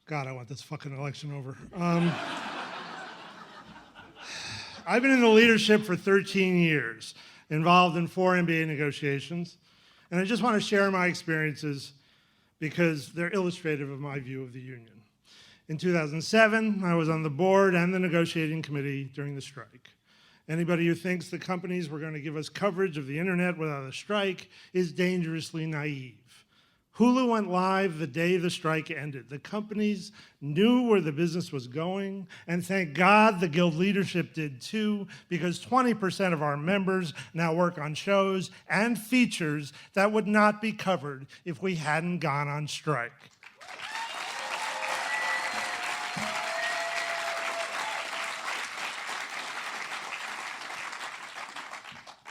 God, I want this fucking election over. I've been in the leadership for 13 years, involved in 4 MBA negotiations, and I just want to share my experiences because they're illustrative of my view of the union. In 2007, I was on the board and the negotiating committee during the strike. Anybody who thinks the companies were going to give us coverage of the internet without a strike is dangerously naive. Hulu went live the day the strike ended. The companies knew where the business was going, and thank God the Guild leadership did too, because 20% of our members now work on shows and features that would not be covered if we hadn't gone on strike.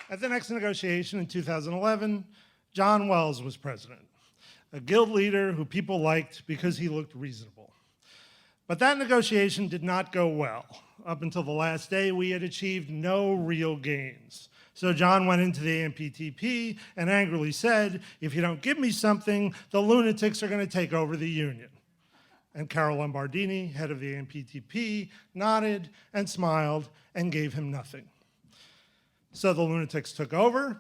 At the next negotiation in 2011, John Wells was president, a Guild leader who people liked because he looked reasonable. But that negotiation did not go well. Up until the last day, we had achieved no real gains. So John went into the AMPTP and angrily said, if you don't give me something, the lunatics are going to take over the union. And Carol Lombardini, head of the AMPTP, nodded and smiled and gave him nothing. So the lunatics took over.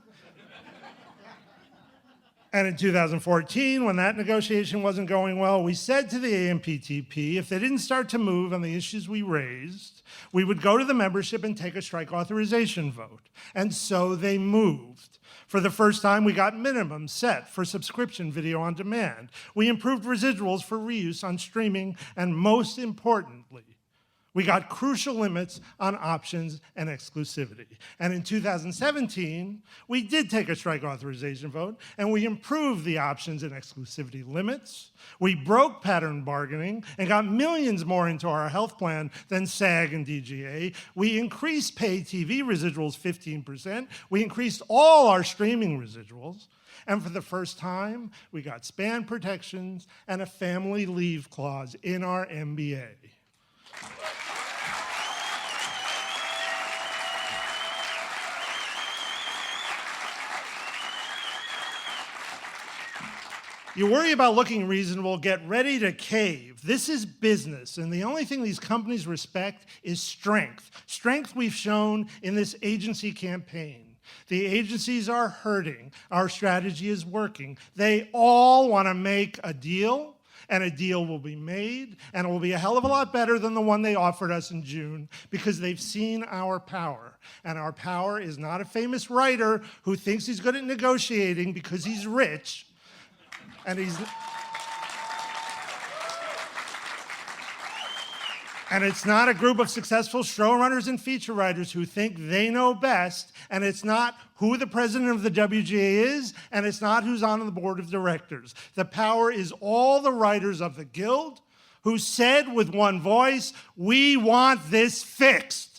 And in 2014, when that negotiation wasn't going well, we said to the AMPTP, if they didn't start to move on the issues we raised, we would go to the membership and take a strike authorization vote. And so they moved. For the first time, we got minimums set for subscription video on demand. We improved residuals for reuse on streaming, and most importantly, we got crucial limits on options and exclusivity. And in 2017, we did take a strike authorization vote, and we improved the options and exclusivity limits. We broke pattern bargaining and got millions more into our health plan than SAG and DGA. We increased pay TV residuals 15%. We increased all our streaming residuals. And for the first time, we got span protections and a family leave clause in our MBA. You worry about looking reasonable, get ready to cave. This is business, and the only thing these companies respect is strength. Strength we've shown in this agency campaign. The agencies are hurting. Our strategy is working. They all want to make a deal, and a deal will be made, and it will be a hell of a lot better than the one they offered us in June, because they've seen our power. And our power is not a famous writer who thinks he's good at negotiating because he's rich. And it's not a group of successful showrunners and feature writers who think they know best, and it's not who the president of the WGA is, and it's not who's on the board of directors. The power is all the writers of the Guild who said with one voice, we want this fixed.